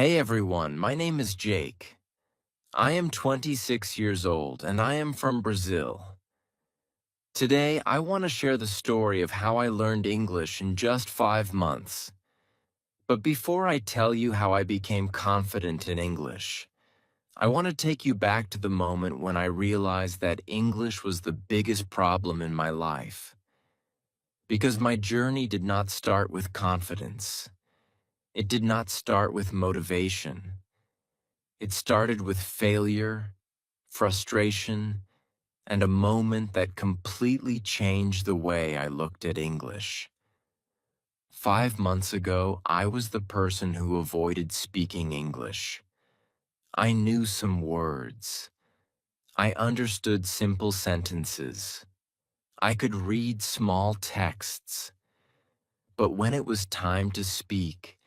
Hey everyone, my name is Jake. I am 26 years old and I am from Brazil. Today, I want to share the story of how I learned English in just 5 months. But before I tell you how I became confident in English, I want to take you back to the moment when I realized that English was the biggest problem in my life. Because my journey did not start with confidence. It did not start with motivation. It started with failure, frustration, and a moment that completely changed the way I looked at English. 5 months ago, I was the person who avoided speaking English. I knew some words. I understood simple sentences. I could read small texts. But when it was time to speak,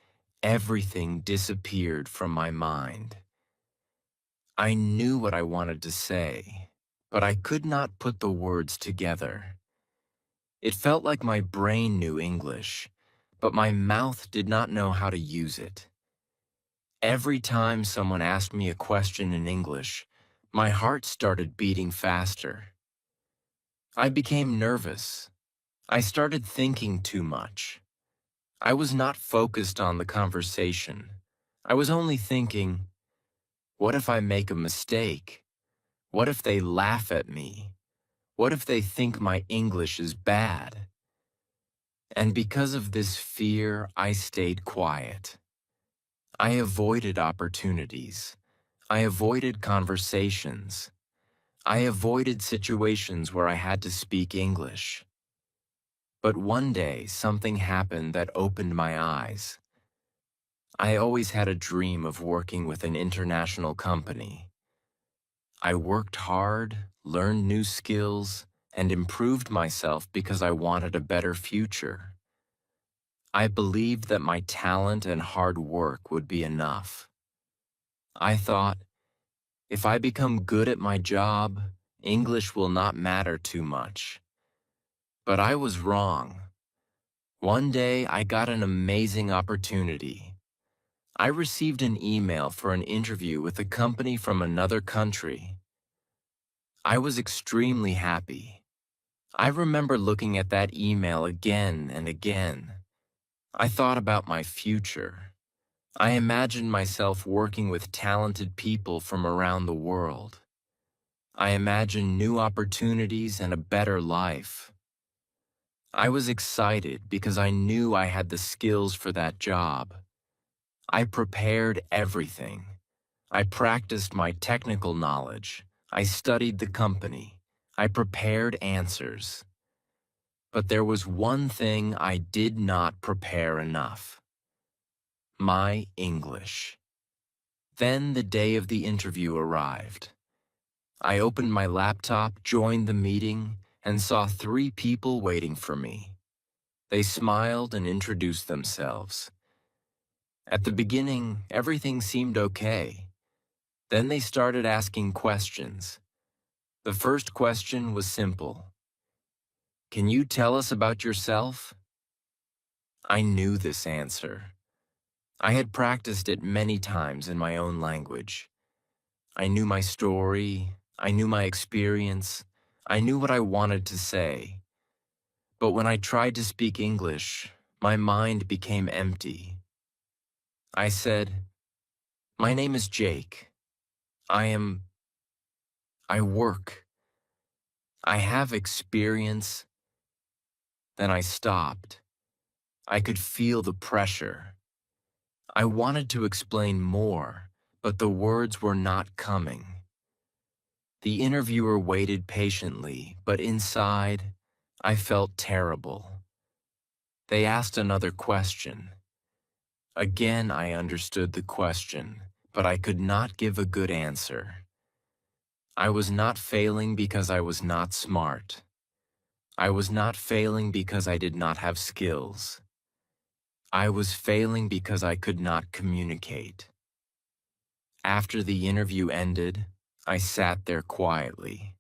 everything disappeared from my mind. I knew what I wanted to say, but I could not put the words together. It felt like my brain knew English, but my mouth did not know how to use it. Every time someone asked me a question in English, my heart started beating faster. I became nervous. I started thinking too much. I was not focused on the conversation. I was only thinking, what if I make a mistake? What if they laugh at me? What if they think my English is bad? And because of this fear, I stayed quiet. I avoided opportunities. I avoided conversations. I avoided situations where I had to speak English. But one day, something happened that opened my eyes. I always had a dream of working with an international company. I worked hard, learned new skills, and improved myself because I wanted a better future. I believed that my talent and hard work would be enough. I thought, if I become good at my job, English will not matter too much. But I was wrong. One day, I got an amazing opportunity. I received an email for an interview with a company from another country. I was extremely happy. I remember looking at that email again and again. I thought about my future. I imagined myself working with talented people from around the world. I imagined new opportunities and a better life. I was excited because I knew I had the skills for that job. I prepared everything. I practiced my technical knowledge. I studied the company. I prepared answers. But there was one thing I did not prepare enough: my English. Then the day of the interview arrived. I opened my laptop, joined the meeting, and saw 3 people waiting for me. They smiled and introduced themselves. At the beginning, everything seemed okay. Then they started asking questions. The first question was simple. Can you tell us about yourself? I knew this answer. I had practiced it many times in my own language. I knew my story. I knew my experience. I knew what I wanted to say. But when I tried to speak English, my mind became empty. I said, my name is Jake. I work. I have experience. Then I stopped. I could feel the pressure. I wanted to explain more, but the words were not coming. The interviewer waited patiently, but inside, I felt terrible. They asked another question. Again, I understood the question, but I could not give a good answer. I was not failing because I was not smart. I was not failing because I did not have skills. I was failing because I could not communicate. After the interview ended, I sat there quietly.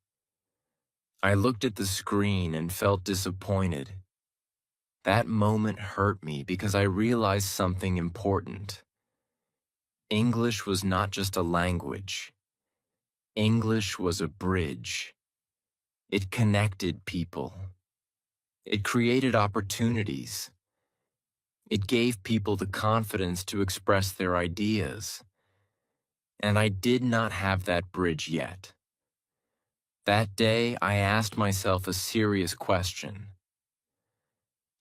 I looked at the screen and felt disappointed. That moment hurt me because I realized something important. English was not just a language. English was a bridge. It connected people. It created opportunities. It gave people the confidence to express their ideas. And I did not have that bridge yet. That day, I asked myself a serious question.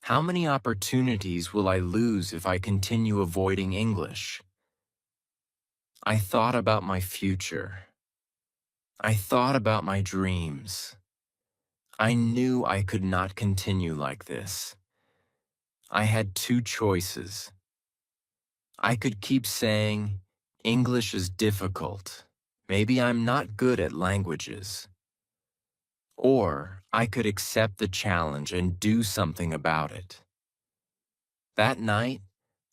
How many opportunities will I lose if I continue avoiding English? I thought about my future. I thought about my dreams. I knew I could not continue like this. I had two choices. I could keep saying, English is difficult. Maybe I'm not good at languages. Or I could accept the challenge and do something about it. That night,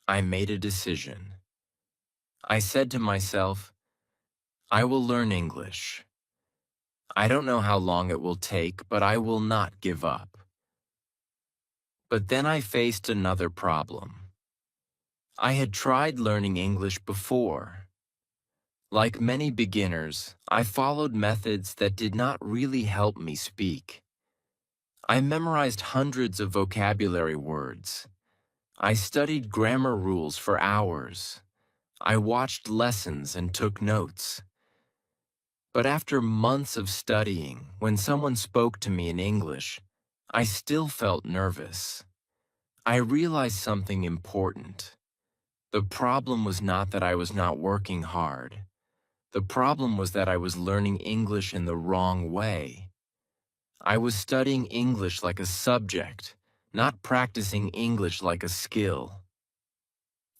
I made a decision. I said to myself, I will learn English. I don't know how long it will take, but I will not give up. But then I faced another problem. I had tried learning English before. Like many beginners, I followed methods that did not really help me speak. I memorized hundreds of vocabulary words. I studied grammar rules for hours. I watched lessons and took notes. But after months of studying, when someone spoke to me in English, I still felt nervous. I realized something important. The problem was not that I was not working hard. The problem was that I was learning English in the wrong way. I was studying English like a subject, not practicing English like a skill.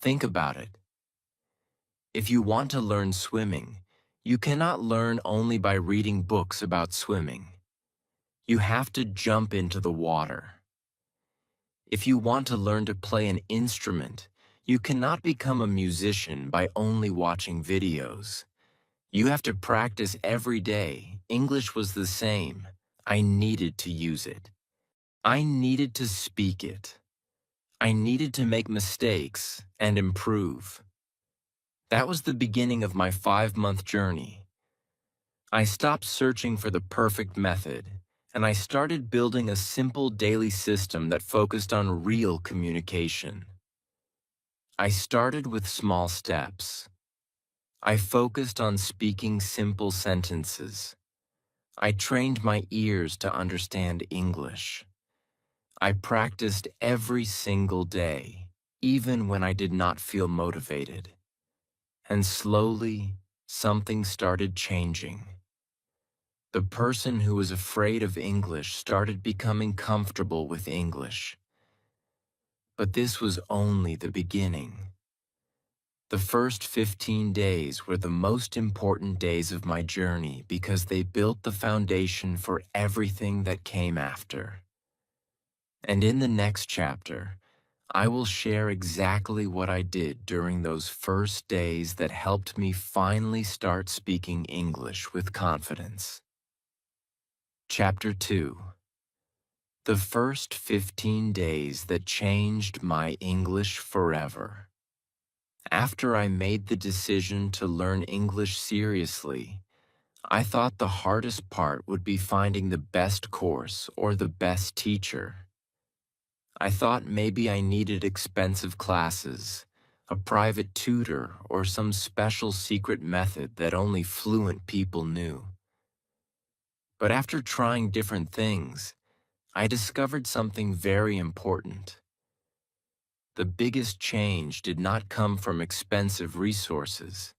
Think about it. If you want to learn swimming, you cannot learn only by reading books about swimming. You have to jump into the water. If you want to learn to play an instrument, you cannot become a musician by only watching videos. You have to practice every day. English was the same. I needed to use it. I needed to speak it. I needed to make mistakes and improve. That was the beginning of my 5-month journey. I stopped searching for the perfect method, and I started building a simple daily system that focused on real communication. I started with small steps. I focused on speaking simple sentences. I trained my ears to understand English. I practiced every single day, even when I did not feel motivated. And slowly, something started changing. The person who was afraid of English started becoming comfortable with English. But this was only the beginning. The first 15 days were the most important days of my journey because they built the foundation for everything that came after. And in the next chapter, I will share exactly what I did during those first days that helped me finally start speaking English with confidence. Chapter 2. The first 15 days that changed my English forever. After I made the decision to learn English seriously, I thought the hardest part would be finding the best course or the best teacher. I thought maybe I needed expensive classes, a private tutor, or some special secret method that only fluent people knew. But after trying different things, I discovered something very important. The biggest change did not come from expensive resources.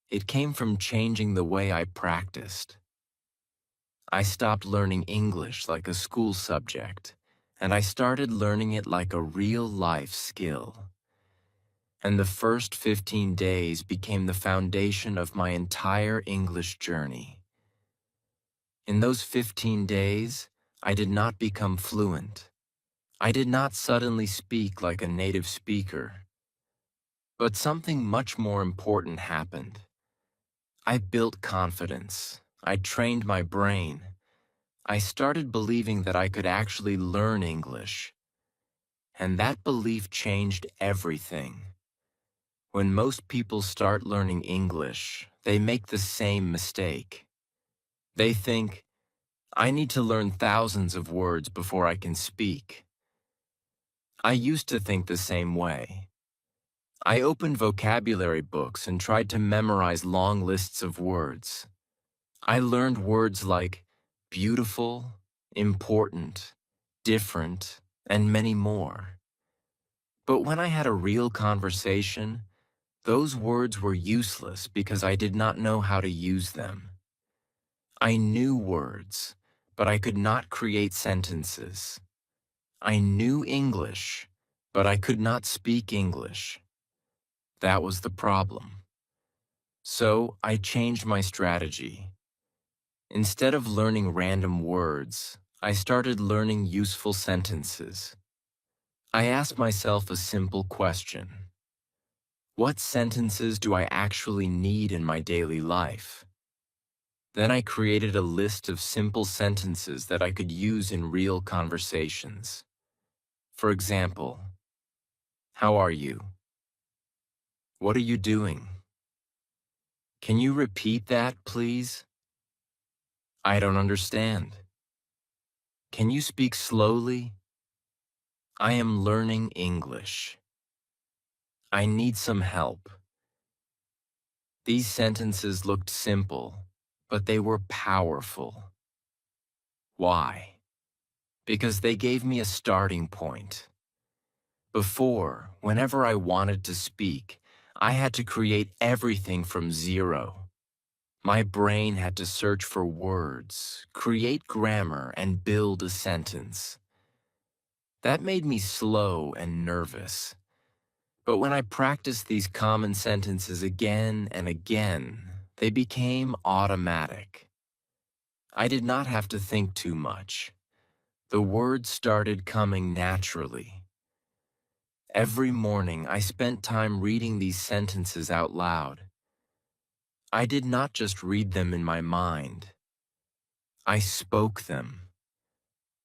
It came from changing the way I practiced. I stopped learning English like a school subject, and I started learning it like a real-life skill. And the first 15 days became the foundation of my entire English journey. In those 15 days, I did not become fluent. I did not suddenly speak like a native speaker. But something much more important happened. I built confidence. I trained my brain. I started believing that I could actually learn English. And that belief changed everything. When most people start learning English, they make the same mistake. They think, I need to learn thousands of words before I can speak. I used to think the same way. I opened vocabulary books and tried to memorize long lists of words. I learned words like beautiful, important, different, and many more. But when I had a real conversation, those words were useless because I did not know how to use them. I knew words, but I could not create sentences. I knew English, but I could not speak English. That was the problem. So I changed my strategy. Instead of learning random words, I started learning useful sentences. I asked myself a simple question. What sentences do I actually need in my daily life? Then I created a list of simple sentences that I could use in real conversations. For example, how are you? What are you doing? Can you repeat that, please? I don't understand. Can you speak slowly? I am learning English. I need some help. These sentences looked simple, but they were powerful. Why? Because they gave me a starting point. Before, whenever I wanted to speak, I had to create everything from zero. My brain had to search for words, create grammar, and build a sentence. That made me slow and nervous. But when I practiced these common sentences again and again, they became automatic. I did not have to think too much. The words started coming naturally. Every morning, I spent time reading these sentences out loud. I did not just read them in my mind. I spoke them.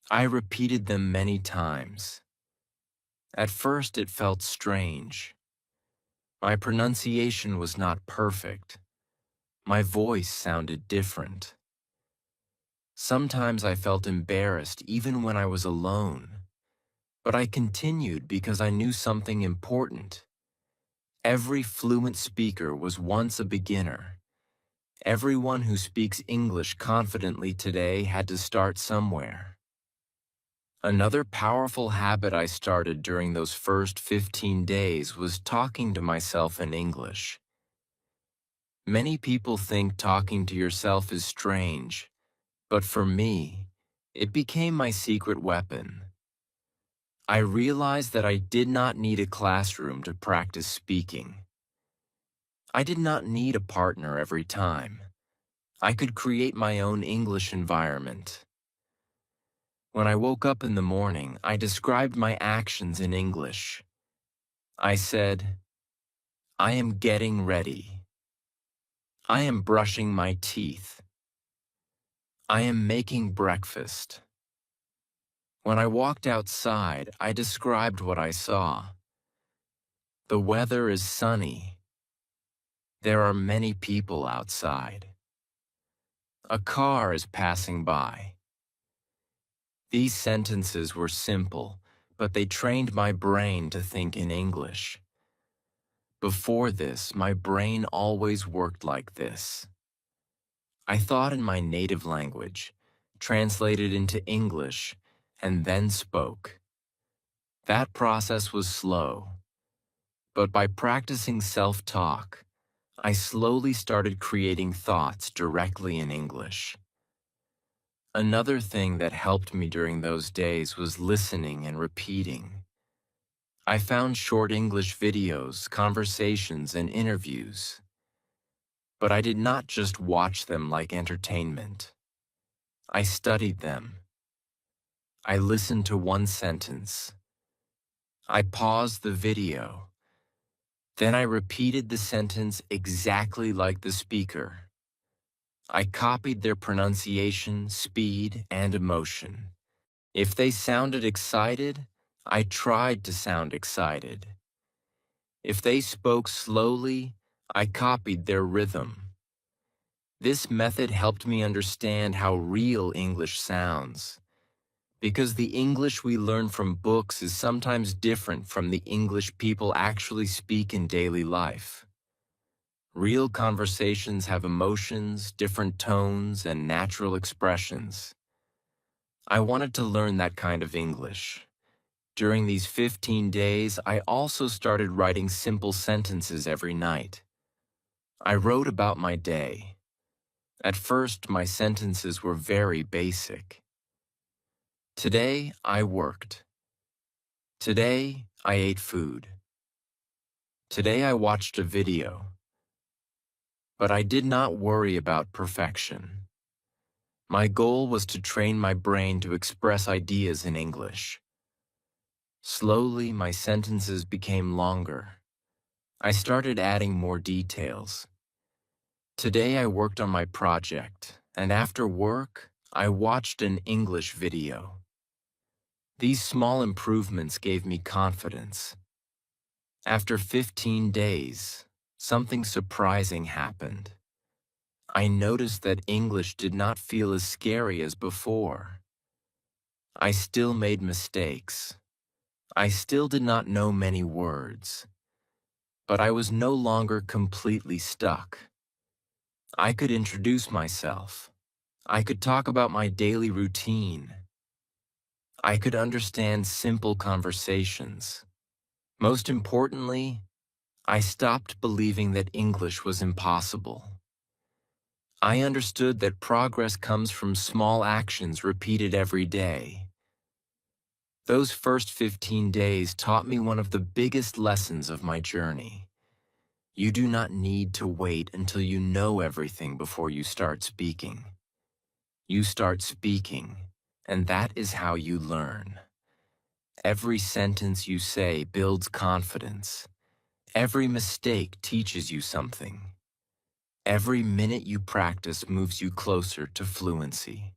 I repeated them many times. At first, it felt strange. My pronunciation was not perfect. My voice sounded different. Sometimes I felt embarrassed even when I was alone. But I continued because I knew something important. Every fluent speaker was once a beginner. Everyone who speaks English confidently today had to start somewhere. Another powerful habit I started during those first 15 days was talking to myself in English. Many people think talking to yourself is strange, but for me, it became my secret weapon. I realized that I did not need a classroom to practice speaking. I did not need a partner every time. I could create my own English environment. When I woke up in the morning, I described my actions in English. I said, I am getting ready. I am brushing my teeth. I am making breakfast. When I walked outside, I described what I saw. The weather is sunny. There are many people outside. A car is passing by. These sentences were simple, but they trained my brain to think in English. Before this, my brain always worked like this. I thought in my native language, translated into English, and then spoke. That process was slow, but by practicing self-talk, I slowly started creating thoughts directly in English. Another thing that helped me during those days was listening and repeating. I found short English videos, conversations, and interviews. But I did not just watch them like entertainment. I studied them. I listened to one sentence. I paused the video. Then I repeated the sentence exactly like the speaker. I copied their pronunciation, speed, and emotion. If they sounded excited, I tried to sound excited. If they spoke slowly, I copied their rhythm. This method helped me understand how real English sounds, because the English we learn from books is sometimes different from the English people actually speak in daily life. Real conversations have emotions, different tones, and natural expressions. I wanted to learn that kind of English. During these 15 days, I also started writing simple sentences every night. I wrote about my day. At first, my sentences were very basic. Today, I worked. Today, I ate food. Today, I watched a video. But I did not worry about perfection. My goal was to train my brain to express ideas in English. Slowly, my sentences became longer. I started adding more details. Today I worked on my project, and after work, I watched an English video. These small improvements gave me confidence. After 15 days, something surprising happened. I noticed that English did not feel as scary as before. I still made mistakes. I still did not know many words. But I was no longer completely stuck. I could introduce myself. I could talk about my daily routine. I could understand simple conversations. Most importantly, I stopped believing that English was impossible. I understood that progress comes from small actions repeated every day. Those first 15 days taught me one of the biggest lessons of my journey. You do not need to wait until you know everything before you start speaking. You start speaking, and that is how you learn. Every sentence you say builds confidence. Every mistake teaches you something. Every minute you practice moves you closer to fluency.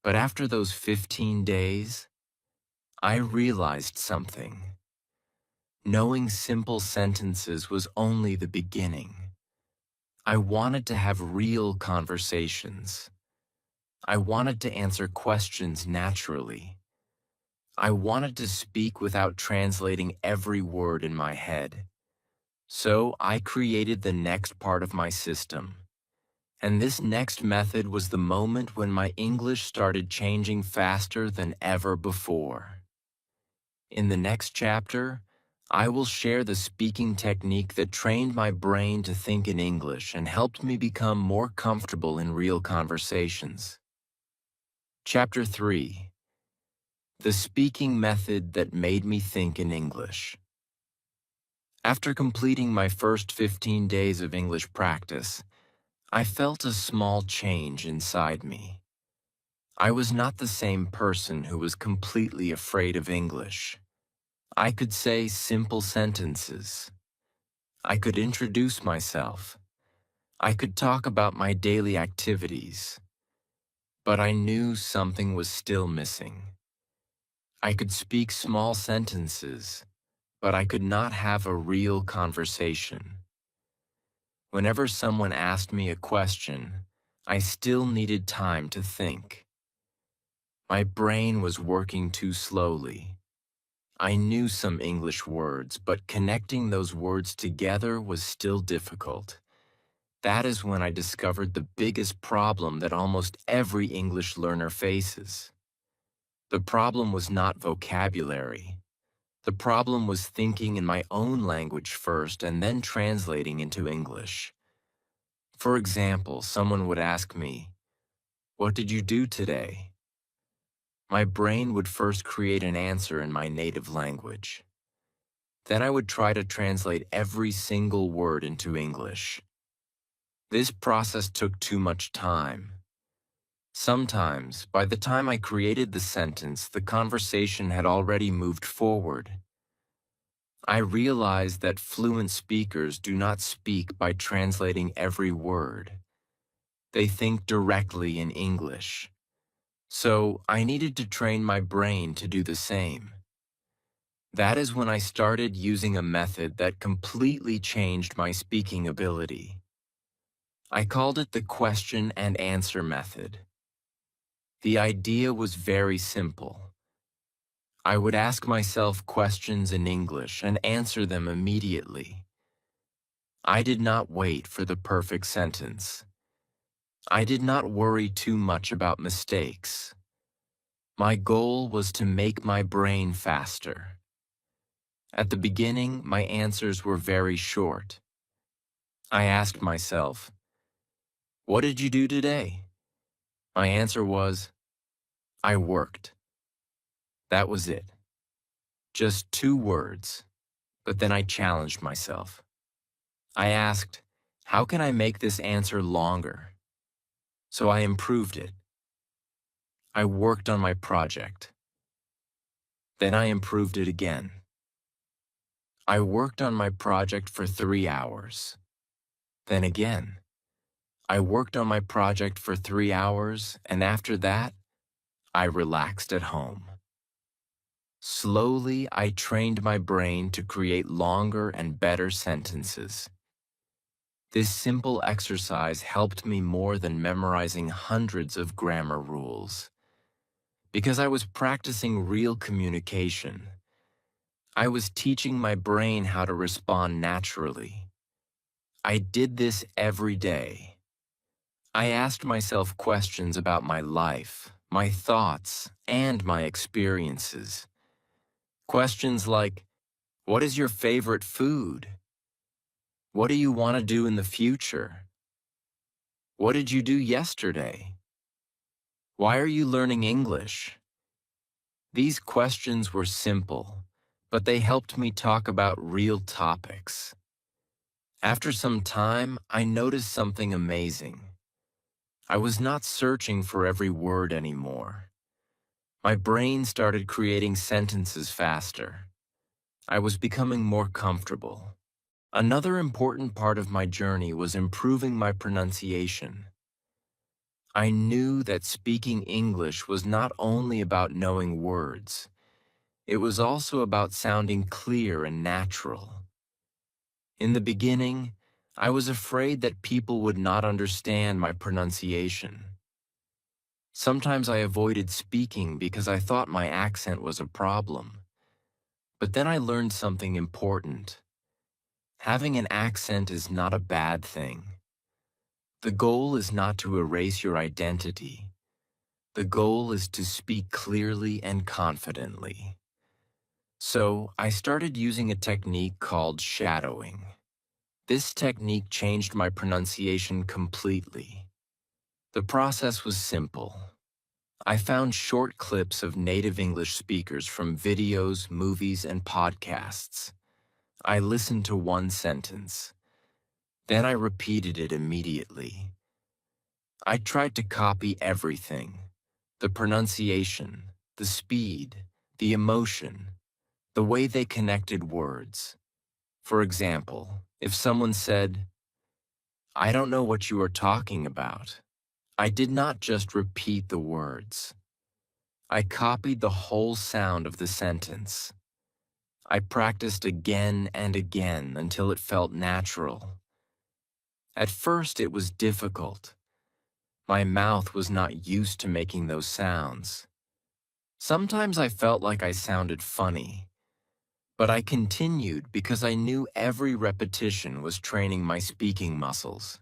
But after those 15 days, I realized something. Knowing simple sentences was only the beginning. I wanted to have real conversations. I wanted to answer questions naturally. I wanted to speak without translating every word in my head. So I created the next part of my system. And this next method was the moment when my English started changing faster than ever before. In the next chapter, I will share the speaking technique that trained my brain to think in English and helped me become more comfortable in real conversations. Chapter 3. The speaking method that made me think in English. After completing my first 15 days of English practice, I felt a small change inside me. I was not the same person who was completely afraid of English. I could say simple sentences. I could introduce myself. I could talk about my daily activities. But I knew something was still missing. I could speak small sentences, but I could not have a real conversation. Whenever someone asked me a question, I still needed time to think. My brain was working too slowly. I knew some English words, but connecting those words together was still difficult. That is when I discovered the biggest problem that almost every English learner faces. The problem was not vocabulary. The problem was thinking in my own language first and then translating into English. For example, someone would ask me, "What did you do today?" My brain would first create an answer in my native language. Then I would try to translate every single word into English. This process took too much time. Sometimes, by the time I created the sentence, the conversation had already moved forward. I realized that fluent speakers do not speak by translating every word. They think directly in English. So I needed to train my brain to do the same. That is when I started using a method that completely changed my speaking ability. I called it the question and answer method. The idea was very simple. I would ask myself questions in English and answer them immediately. I did not wait for the perfect sentence. I did not worry too much about mistakes. My goal was to make my brain faster. At the beginning, my answers were very short. I asked myself, "What did you do today?" My answer was, "I worked." That was it. Just 2 words. But then I challenged myself. I asked, "How can I make this answer longer?" So I improved it. I worked on my project. Then I improved it again. I worked on my project for 3 hours. Then again. I worked on my project for 3 hours, and after that, I relaxed at home. Slowly, I trained my brain to create longer and better sentences. This simple exercise helped me more than memorizing hundreds of grammar rules. Because I was practicing real communication, I was teaching my brain how to respond naturally. I did this every day. I asked myself questions about my life, my thoughts, and my experiences. Questions like, what is your favorite food? What do you want to do in the future? What did you do yesterday? Why are you learning English? These questions were simple, but they helped me talk about real topics. After some time, I noticed something amazing. I was not searching for every word anymore. My brain started creating sentences faster. I was becoming more comfortable. Another important part of my journey was improving my pronunciation. I knew that speaking English was not only about knowing words, it was also about sounding clear and natural. In the beginning, I was afraid that people would not understand my pronunciation. Sometimes I avoided speaking because I thought my accent was a problem. But then I learned something important. Having an accent is not a bad thing. The goal is not to erase your identity. The goal is to speak clearly and confidently. So, I started using a technique called shadowing. This technique changed my pronunciation completely. The process was simple. I found short clips of native English speakers from videos, movies, and podcasts. I listened to one sentence. Then I repeated it immediately. I tried to copy everything: the pronunciation, the speed, the emotion, the way they connected words. For example, if someone said, "I don't know what you are talking about," I did not just repeat the words. I copied the whole sound of the sentence. I practiced again and again until it felt natural. At first, it was difficult. My mouth was not used to making those sounds. Sometimes I felt like I sounded funny, but I continued because I knew every repetition was training my speaking muscles.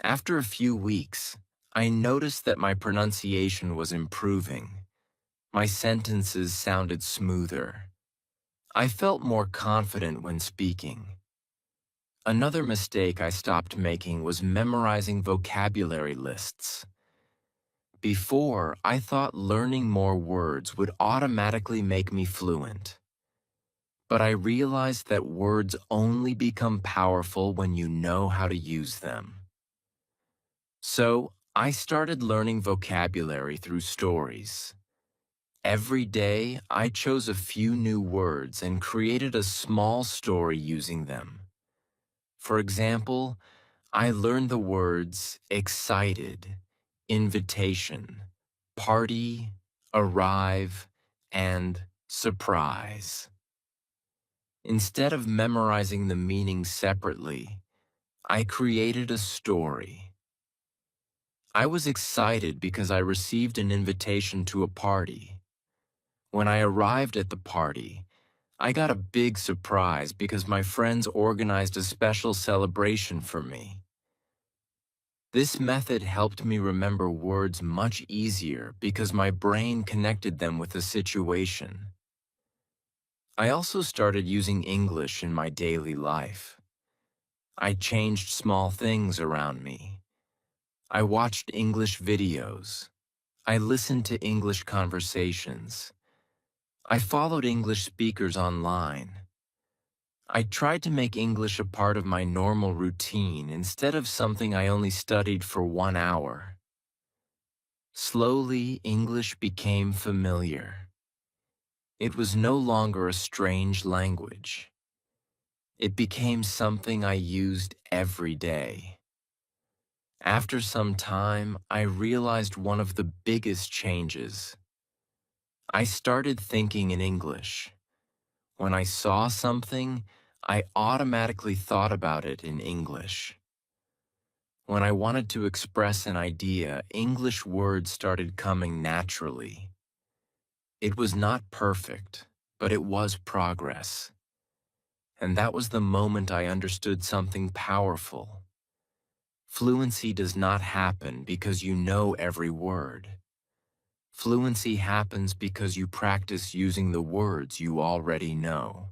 After a few weeks, I noticed that my pronunciation was improving. My sentences sounded smoother. I felt more confident when speaking. Another mistake I stopped making was memorizing vocabulary lists. Before, I thought learning more words would automatically make me fluent. But I realized that words only become powerful when you know how to use them. So, I started learning vocabulary through stories. Every day, I chose a few new words and created a small story using them. For example, I learned the words excited, invitation, party, arrive, and surprise. Instead of memorizing the meaning separately, I created a story. I was excited because I received an invitation to a party. When I arrived at the party, I got a big surprise because my friends organized a special celebration for me. This method helped me remember words much easier because my brain connected them with the situation. I also started using English in my daily life. I changed small things around me. I watched English videos. I listened to English conversations. I followed English speakers online. I tried to make English a part of my normal routine instead of something I only studied for 1 hour. Slowly, English became familiar. It was no longer a strange language. It became something I used every day. After some time, I realized one of the biggest changes. I started thinking in English. When I saw something, I automatically thought about it in English. When I wanted to express an idea, English words started coming naturally. It was not perfect, but it was progress. And that was the moment I understood something powerful. Fluency does not happen because you know every word. Fluency happens because you practice using the words you already know.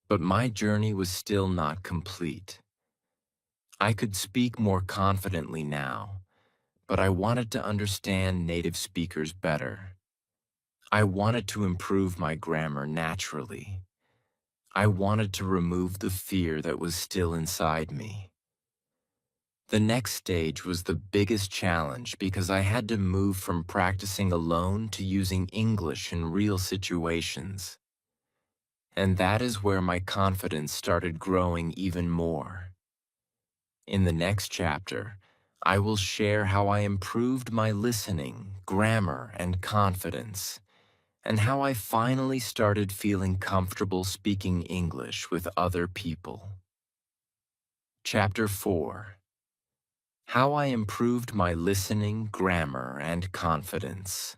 But my journey was still not complete. I could speak more confidently now, but I wanted to understand native speakers better. I wanted to improve my grammar naturally. I wanted to remove the fear that was still inside me. The next stage was the biggest challenge because I had to move from practicing alone to using English in real situations. And that is where my confidence started growing even more. In the next chapter, I will share how I improved my listening, grammar, and confidence, and how I finally started feeling comfortable speaking English with other people. Chapter 4. How I improved my listening, grammar, and confidence.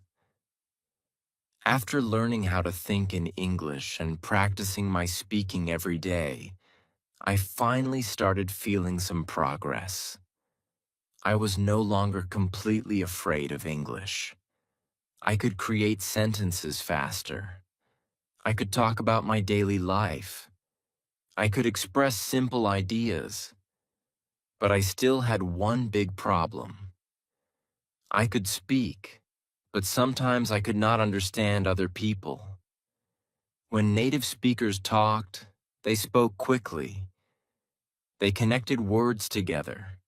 After learning how to think in English and practicing my speaking every day, I finally started feeling some progress. I was no longer completely afraid of English. I could create sentences faster. I could talk about my daily life. I could express simple ideas. But I still had one big problem. I could speak, but sometimes I could not understand other people. When native speakers talked, they spoke quickly. They connected words together.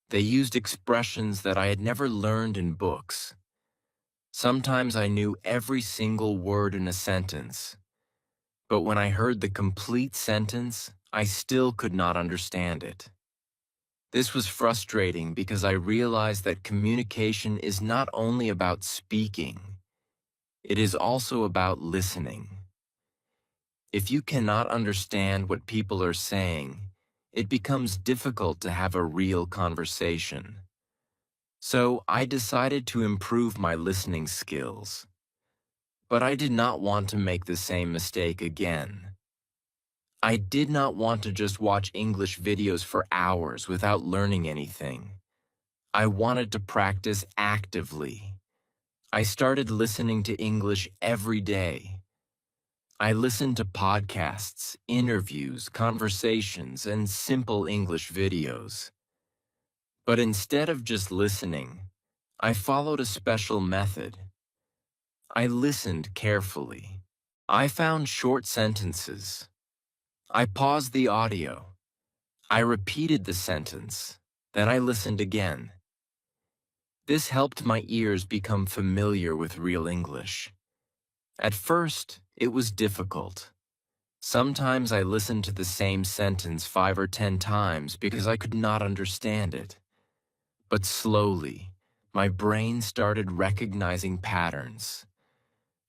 They used expressions that I had never learned in books. Sometimes I knew every single word in a sentence, but when I heard the complete sentence, I still could not understand it. This was frustrating because I realized that communication is not only about speaking, it is also about listening. If you cannot understand what people are saying, it becomes difficult to have a real conversation. So I decided to improve my listening skills. But I did not want to make the same mistake again. I did not want to just watch English videos for hours without learning anything. I wanted to practice actively. I started listening to English every day. I listened to podcasts, interviews, conversations, and simple English videos. But instead of just listening, I followed a special method. I listened carefully. I found short sentences. I paused the audio. I repeated the sentence. Then I listened again. This helped my ears become familiar with real English. At first, it was difficult. Sometimes I listened to the same sentence 5 or 10 times because I could not understand it. But slowly, my brain started recognizing patterns.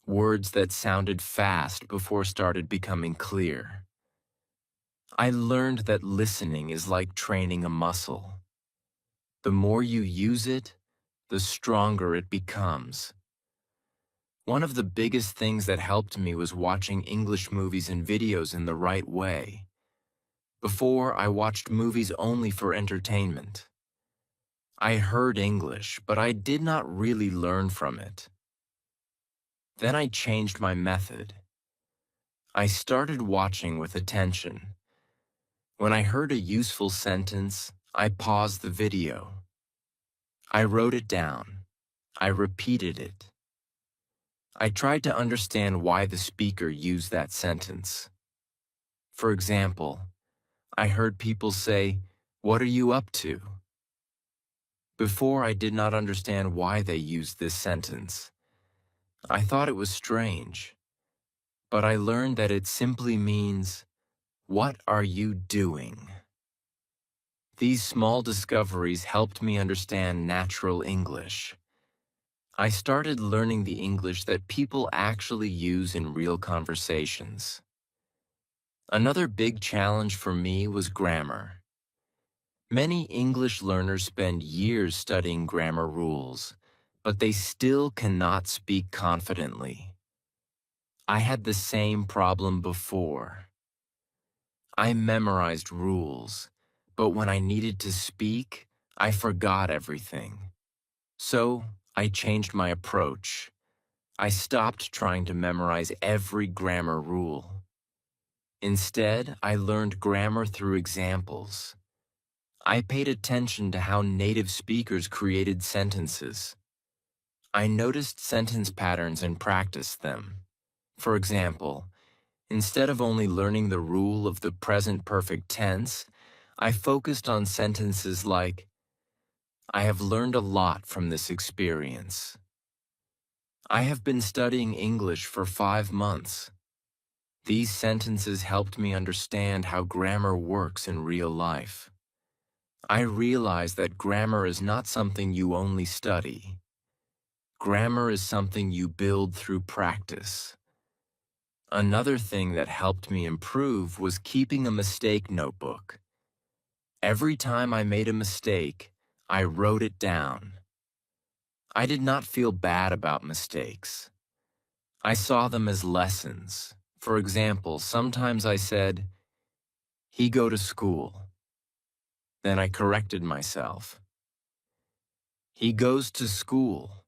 words that sounded fast before started becoming clear. I learned that listening is like training a muscle. The more you use it, the stronger it becomes. One of the biggest things that helped me was watching English movies and videos in the right way. Before, I watched movies only for entertainment. I heard English, but I did not really learn from it. Then I changed my method. I started watching with attention. When I heard a useful sentence, I paused the video. I wrote it down. I repeated it. I tried to understand why the speaker used that sentence. For example, I heard people say, "What are you up to?" Before, I did not understand why they used this sentence. I thought it was strange, but I learned that it simply means, "What are you doing?" These small discoveries helped me understand natural English. I started learning the English that people actually use in real conversations. Another big challenge for me was grammar. Many English learners spend years studying grammar rules, but they still cannot speak confidently. I had the same problem before. I memorized rules, but when I needed to speak, I forgot everything. So, I changed my approach. I stopped trying to memorize every grammar rule. Instead, I learned grammar through examples. I paid attention to how native speakers created sentences. I noticed sentence patterns and practiced them. For example, instead of only learning the rule of the present perfect tense, I focused on sentences like, "I have learned a lot from this experience." "I have been studying English for 5 months." These sentences helped me understand how grammar works in real life. I realized that grammar is not something you only study. Grammar is something you build through practice. Another thing that helped me improve was keeping a mistake notebook. Every time I made a mistake, I wrote it down. I did not feel bad about mistakes. I saw them as lessons. For example, sometimes I said, "He go to school." Then I corrected myself. "He goes to school."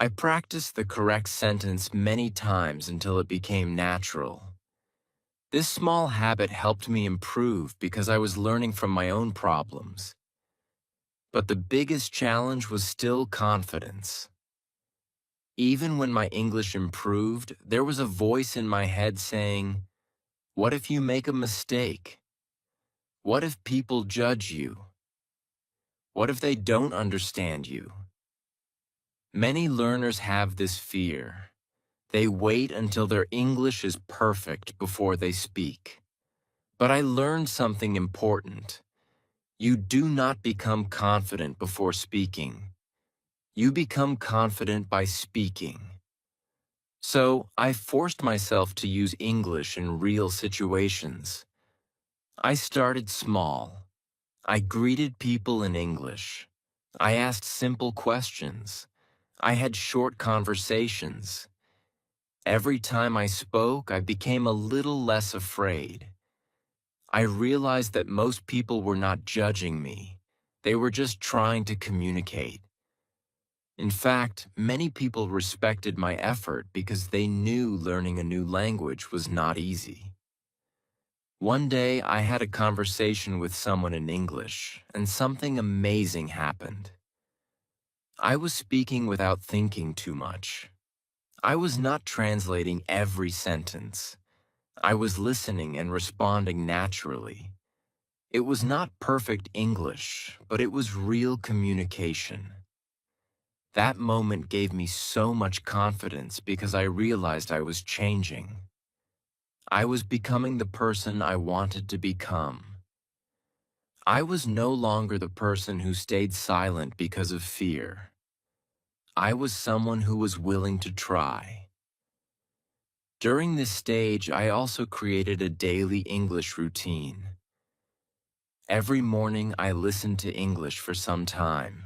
I practiced the correct sentence many times until it became natural. This small habit helped me improve because I was learning from my own problems. But the biggest challenge was still confidence. Even when my English improved, there was a voice in my head saying, "What if you make a mistake? What if people judge you? What if they don't understand you?" Many learners have this fear. They wait until their English is perfect before they speak. But I learned something important. You do not become confident before speaking. You become confident by speaking. So, I forced myself to use English in real situations. I started small. I greeted people in English. I asked simple questions. I had short conversations. Every time I spoke, I became a little less afraid. I realized that most people were not judging me. They were just trying to communicate. In fact, many people respected my effort because they knew learning a new language was not easy. One day, I had a conversation with someone in English, and something amazing happened. I was speaking without thinking too much. I was not translating every sentence. I was listening and responding naturally. It was not perfect English, but it was real communication. That moment gave me so much confidence because I realized I was changing. I was becoming the person I wanted to become. I was no longer the person who stayed silent because of fear. I was someone who was willing to try. During this stage, I also created a daily English routine. Every morning, I listened to English for some time.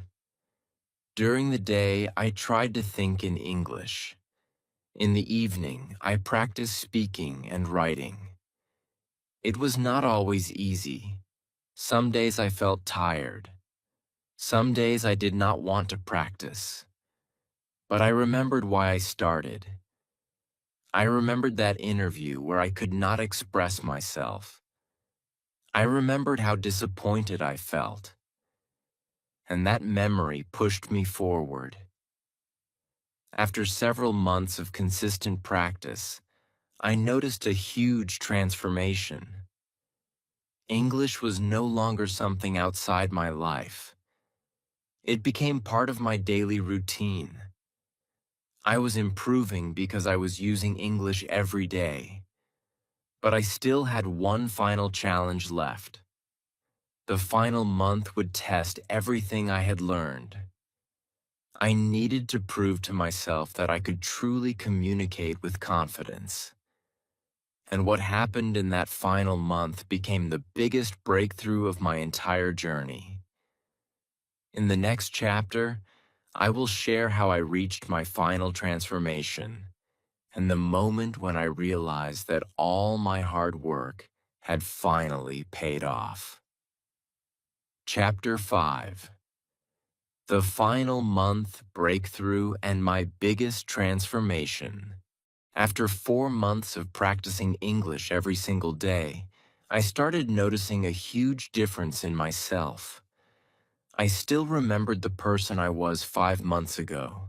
During the day, I tried to think in English. In the evening, I practiced speaking and writing. It was not always easy. Some days I felt tired. Some days I did not want to practice. But I remembered why I started. I remembered that interview where I could not express myself. I remembered how disappointed I felt. And that memory pushed me forward. After several months of consistent practice, I noticed a huge transformation. English was no longer something outside my life. It became part of my daily routine. I was improving because I was using English every day. But I still had one final challenge left. The final month would test everything I had learned. I needed to prove to myself that I could truly communicate with confidence. And what happened in that final month became the biggest breakthrough of my entire journey. In the next chapter, I will share how I reached my final transformation and the moment when I realized that all my hard work had finally paid off. Chapter 5. The Final Month Breakthrough and My Biggest Transformation. After 4 months of practicing English every single day, I started noticing a huge difference in myself. I still remembered the person I was 5 months ago,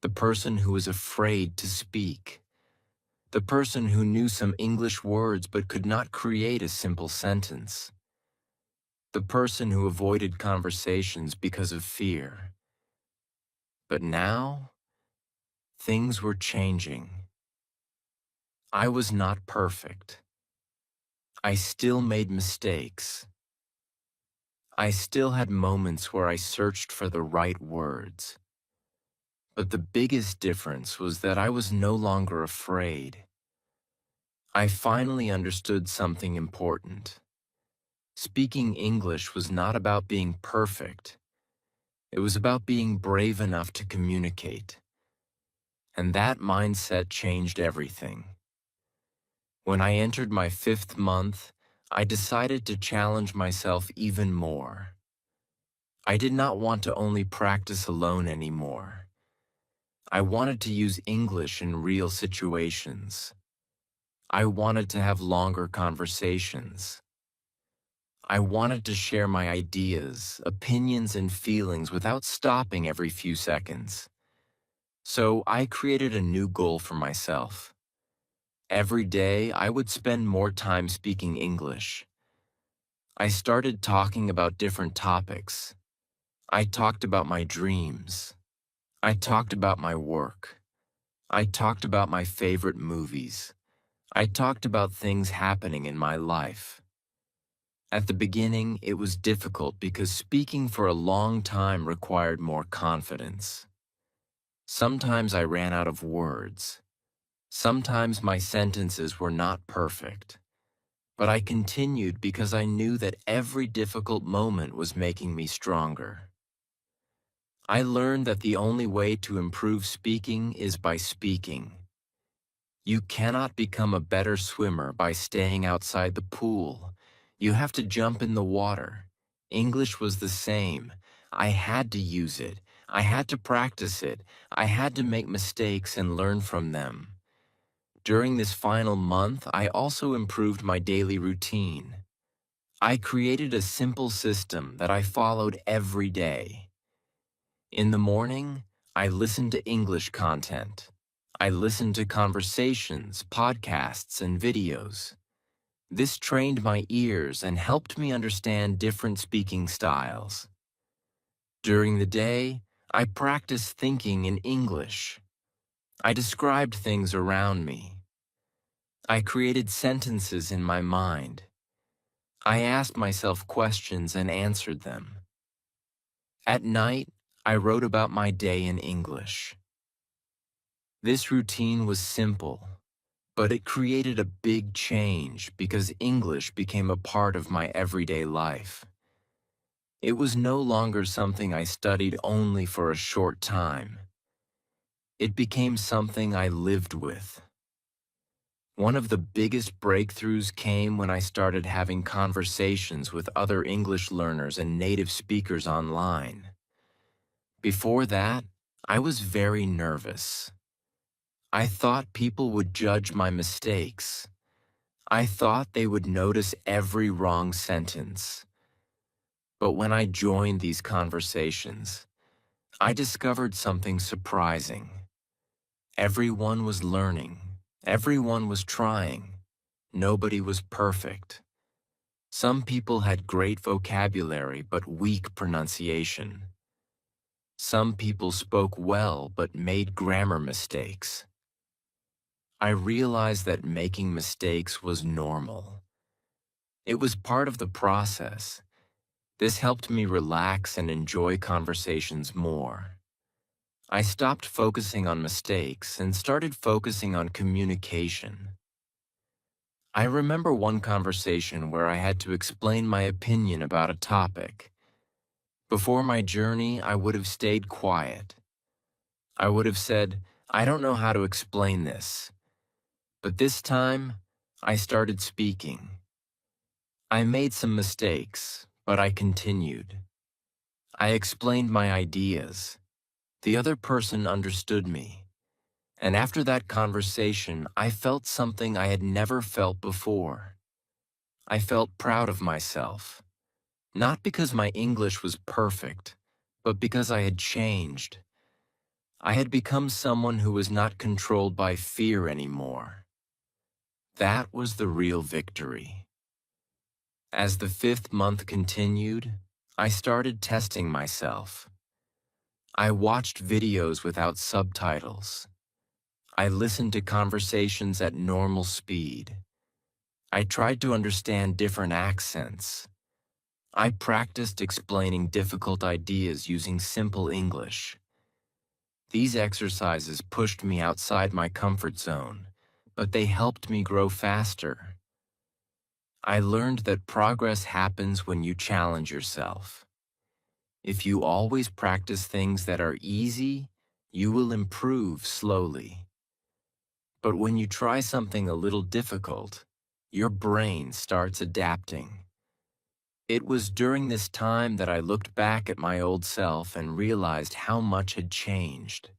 the person who was afraid to speak, the person who knew some English words but could not create a simple sentence, the person who avoided conversations because of fear. But now, things were changing. I was not perfect. I still made mistakes. I still had moments where I searched for the right words. But the biggest difference was that I was no longer afraid. I finally understood something important. Speaking English was not about being perfect. It was about being brave enough to communicate. And that mindset changed everything. When I entered my 5th month, I decided to challenge myself even more. I did not want to only practice alone anymore. I wanted to use English in real situations. I wanted to have longer conversations. I wanted to share my ideas, opinions, and feelings without stopping every few seconds. So I created a new goal for myself. Every day, I would spend more time speaking English. I started talking about different topics. I talked about my dreams. I talked about my work. I talked about my favorite movies. I talked about things happening in my life. At the beginning, it was difficult because speaking for a long time required more confidence. Sometimes I ran out of words. Sometimes my sentences were not perfect. But I continued because I knew that every difficult moment was making me stronger. I learned that the only way to improve speaking is by speaking. You cannot become a better swimmer by staying outside the pool. You have to jump in the water. English was the same. I had to use it. I had to practice it. I had to make mistakes and learn from them. During this final month, I also improved my daily routine. I created a simple system that I followed every day. In the morning, I listened to English content. I listened to conversations, podcasts, and videos. This trained my ears and helped me understand different speaking styles. During the day, I practiced thinking in English. I described things around me. I created sentences in my mind. I asked myself questions and answered them. At night, I wrote about my day in English. This routine was simple, but it created a big change because English became a part of my everyday life. It was no longer something I studied only for a short time. It became something I lived with. One of the biggest breakthroughs came when I started having conversations with other English learners and native speakers online. Before that, I was very nervous. I thought people would judge my mistakes. I thought they would notice every wrong sentence. But when I joined these conversations, I discovered something surprising. Everyone was learning. Everyone was trying. Nobody was perfect. Some people had great vocabulary but weak pronunciation. Some people spoke well but made grammar mistakes. I realized that making mistakes was normal. It was part of the process. This helped me relax and enjoy conversations more. I stopped focusing on mistakes and started focusing on communication. I remember one conversation where I had to explain my opinion about a topic. Before my journey, I would have stayed quiet. I would have said, "I don't know how to explain this." But this time, I started speaking. I made some mistakes, but I continued. I explained my ideas. The other person understood me. And after that conversation, I felt something I had never felt before. I felt proud of myself. Not because my English was perfect, but because I had changed. I had become someone who was not controlled by fear anymore. That was the real victory. As the 5th month continued, I started testing myself. I watched videos without subtitles. I listened to conversations at normal speed. I tried to understand different accents. I practiced explaining difficult ideas using simple English. These exercises pushed me outside my comfort zone, but they helped me grow faster. I learned that progress happens when you challenge yourself. If you always practice things that are easy, you will improve slowly. But when you try something a little difficult, your brain starts adapting. It was during this time that I looked back at my old self and realized how much had changed.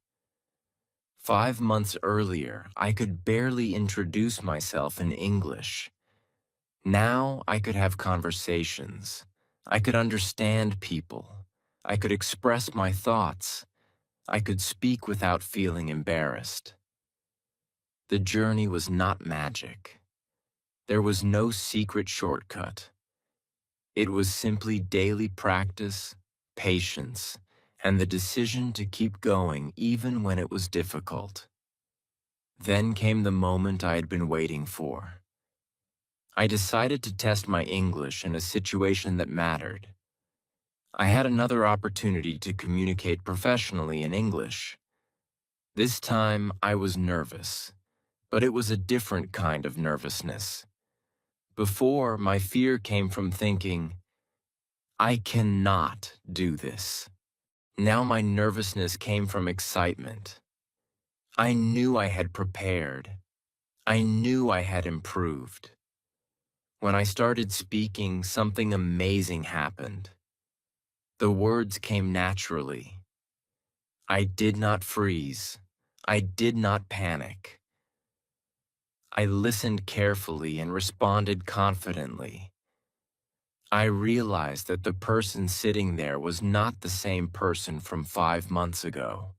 5 months earlier, I could barely introduce myself in English. Now I could have conversations. I could understand people. I could express my thoughts. I could speak without feeling embarrassed. The journey was not magic. There was no secret shortcut. It was simply daily practice, patience, and the decision to keep going even when it was difficult. Then came the moment I had been waiting for. I decided to test my English in a situation that mattered. I had another opportunity to communicate professionally in English. This time, I was nervous, but it was a different kind of nervousness. Before, my fear came from thinking, "I cannot do this." Now my nervousness came from excitement. I knew I had prepared. I knew I had improved. When I started speaking, something amazing happened. The words came naturally. I did not freeze. I did not panic. I listened carefully and responded confidently. I realized that the person sitting there was not the same person from 5 months ago.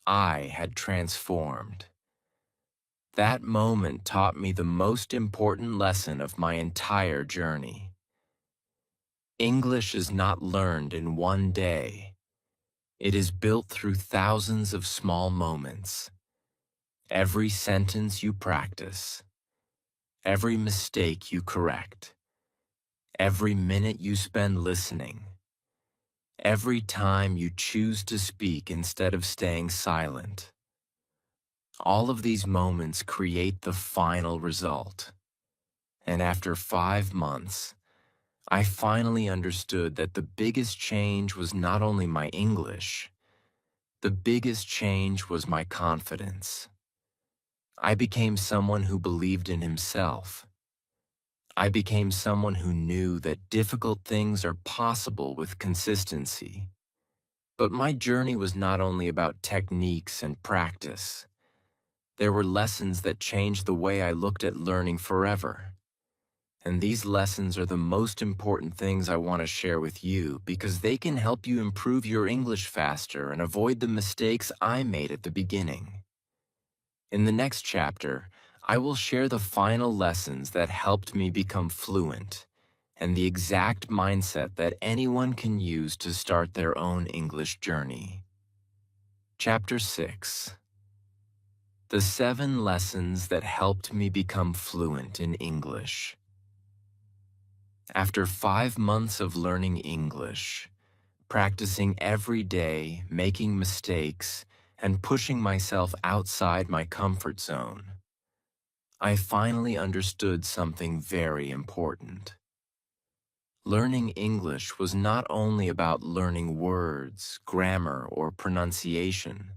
I had transformed. That moment taught me the most important lesson of my entire journey. English is not learned in one day. It is built through thousands of small moments. Every sentence you practice, every mistake you correct, every minute you spend listening, every time you choose to speak instead of staying silent. All of these moments create the final result. And after 5 months, I finally understood that the biggest change was not only my English, the biggest change was my confidence. I became someone who believed in himself. I became someone who knew that difficult things are possible with consistency. But my journey was not only about techniques and practice. There were lessons that changed the way I looked at learning forever. And these lessons are the most important things I want to share with you because they can help you improve your English faster and avoid the mistakes I made at the beginning. In the next chapter, I will share the final lessons that helped me become fluent and the exact mindset that anyone can use to start their own English journey. Chapter 6: The 7 Lessons That Helped Me Become Fluent in English. After 5 months of learning English, practicing every day, making mistakes, and pushing myself outside my comfort zone, I finally understood something very important. Learning English was not only about learning words, grammar, or pronunciation.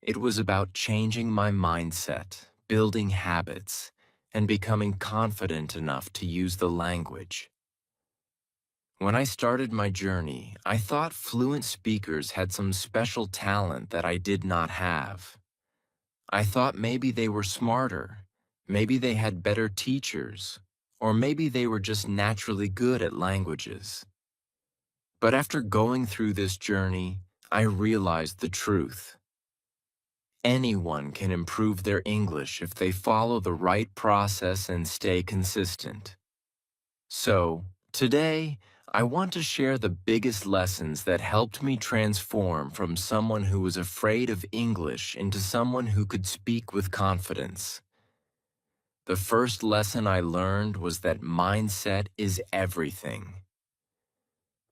It was about changing my mindset, building habits, and becoming confident enough to use the language. When I started my journey, I thought fluent speakers had some special talent that I did not have. I thought maybe they were smarter, maybe they had better teachers, or maybe they were just naturally good at languages. But after going through this journey, I realized the truth. Anyone can improve their English if they follow the right process and stay consistent. So, today, I want to share the biggest lessons that helped me transform from someone who was afraid of English into someone who could speak with confidence. The first lesson I learned was that mindset is everything.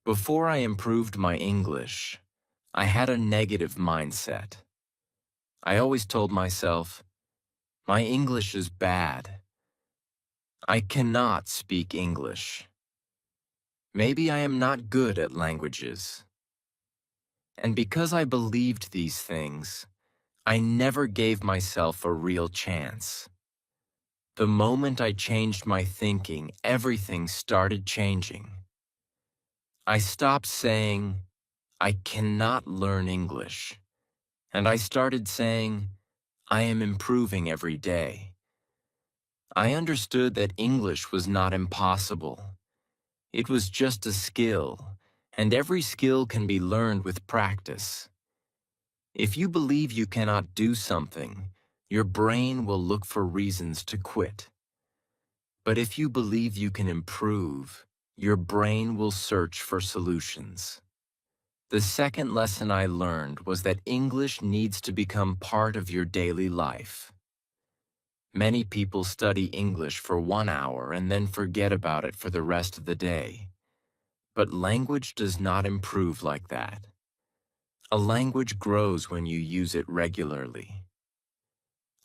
Before I improved my English, I had a negative mindset. I always told myself, my English is bad. I cannot speak English. Maybe I am not good at languages. And because I believed these things, I never gave myself a real chance. The moment I changed my thinking, everything started changing. I stopped saying, I cannot learn English, and I started saying, I am improving every day. I understood that English was not impossible. It was just a skill, and every skill can be learned with practice. If you believe you cannot do something, your brain will look for reasons to quit. But if you believe you can improve, your brain will search for solutions. The second lesson I learned was that English needs to become part of your daily life. Many people study English for 1 hour and then forget about it for the rest of the day. But language does not improve like that. A language grows when you use it regularly.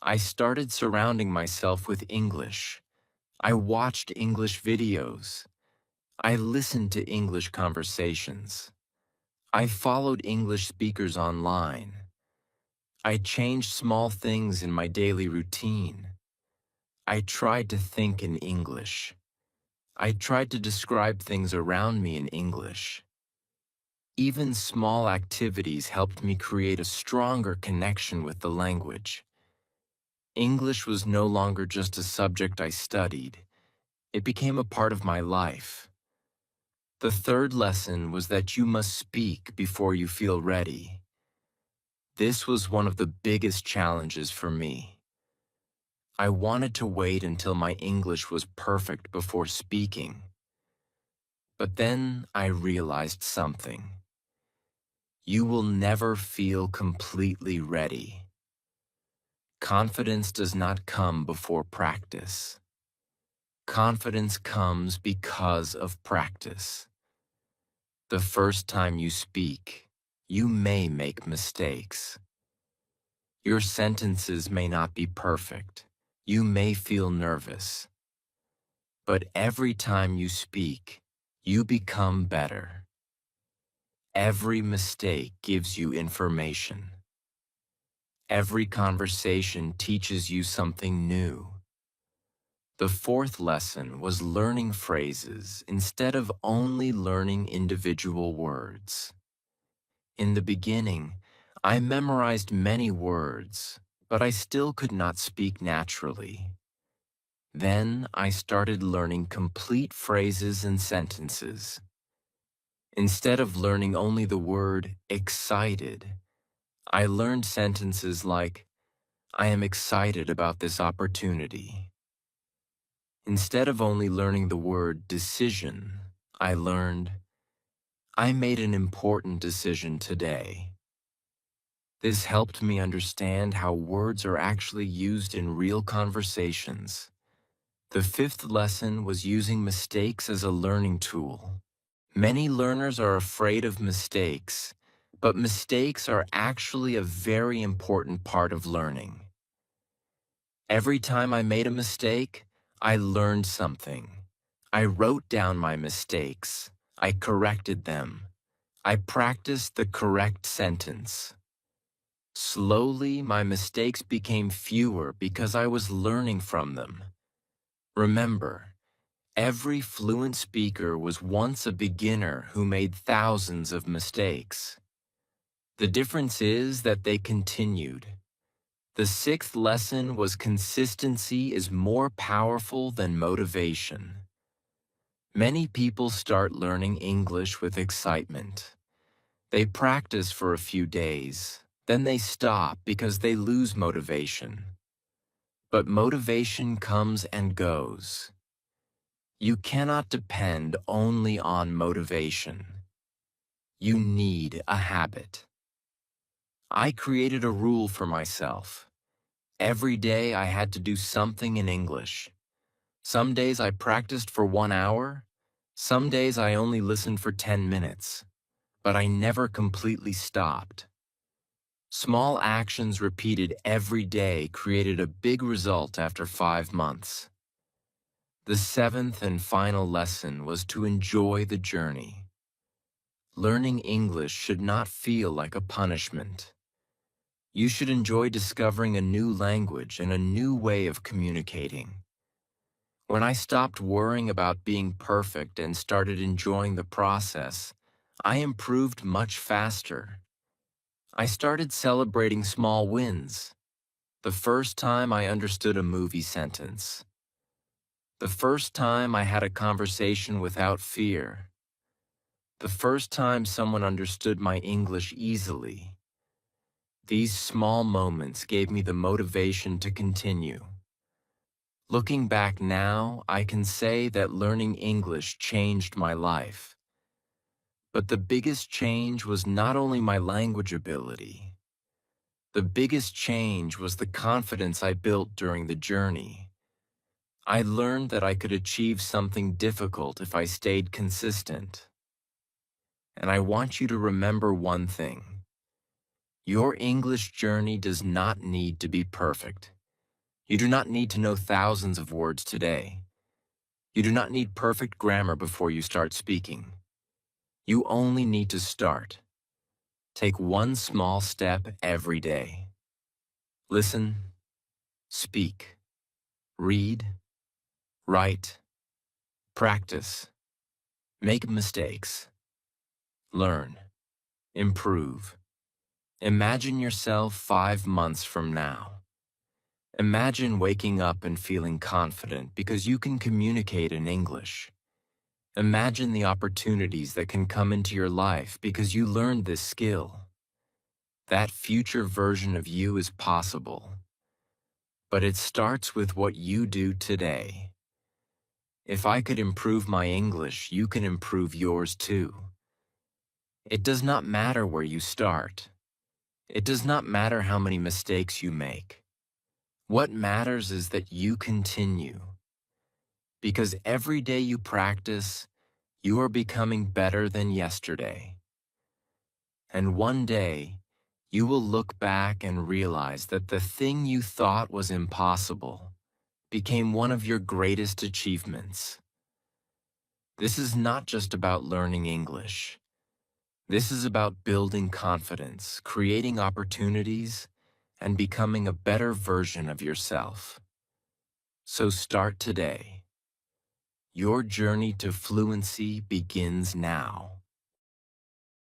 I started surrounding myself with English. I watched English videos. I listened to English conversations. I followed English speakers online. I changed small things in my daily routine. I tried to think in English. I tried to describe things around me in English. Even small activities helped me create a stronger connection with the language. English was no longer just a subject I studied. It became a part of my life. The third lesson was that you must speak before you feel ready. This was one of the biggest challenges for me. I wanted to wait until my English was perfect before speaking. But then I realized something. You will never feel completely ready. Confidence does not come before practice. Confidence comes because of practice. The first time you speak, you may make mistakes. Your sentences may not be perfect. You may feel nervous. But every time you speak, you become better. Every mistake gives you information. Every conversation teaches you something new. The fourth lesson was learning phrases instead of only learning individual words. In the beginning, I memorized many words, but I still could not speak naturally. Then I started learning complete phrases and sentences. Instead of learning only the word excited, I learned sentences like, I am excited about this opportunity. Instead of only learning the word decision, I learned, I made an important decision today. This helped me understand how words are actually used in real conversations. The fifth lesson was using mistakes as a learning tool. Many learners are afraid of mistakes, but mistakes are actually a very important part of learning. Every time I made a mistake, I learned something. I wrote down my mistakes. I corrected them. I practiced the correct sentence. Slowly, my mistakes became fewer because I was learning from them. Remember, every fluent speaker was once a beginner who made thousands of mistakes. The difference is that they continued. The sixth lesson was consistency is more powerful than motivation. Many people start learning English with excitement. They practice for a few days, then they stop because they lose motivation. But motivation comes and goes. You cannot depend only on motivation. You need a habit. I created a rule for myself. Every day I had to do something in English. Some days I practiced for 1 hour. Some days I only listened for 10 minutes. But I never completely stopped. Small actions repeated every day created a big result after 5 months. The seventh and final lesson was to enjoy the journey. Learning English should not feel like a punishment. You should enjoy discovering a new language and a new way of communicating. When I stopped worrying about being perfect and started enjoying the process, I improved much faster. I started celebrating small wins. The first time I understood a movie sentence. The first time I had a conversation without fear. The first time someone understood my English easily. These small moments gave me the motivation to continue. Looking back now, I can say that learning English changed my life. But the biggest change was not only my language ability. The biggest change was the confidence I built during the journey. I learned that I could achieve something difficult if I stayed consistent. And I want you to remember one thing. Your English journey does not need to be perfect. You do not need to know thousands of words today. You do not need perfect grammar before you start speaking. You only need to start. Take one small step every day. Listen, speak, read, write, practice, make mistakes, learn, improve. Imagine yourself 5 months from now. Imagine waking up and feeling confident because you can communicate in English. Imagine the opportunities that can come into your life because you learned this skill. That future version of you is possible. But it starts with what you do today. If I could improve my English, you can improve yours too. It does not matter where you start. It does not matter how many mistakes you make. What matters is that you continue. Because every day you practice, You are becoming better than yesterday. And one day, you will look back and realize that the thing you thought was impossible became one of your greatest achievements. This is not just about learning English. This is about building confidence, creating opportunities, and becoming a better version of yourself. So start today. Your journey to fluency begins now.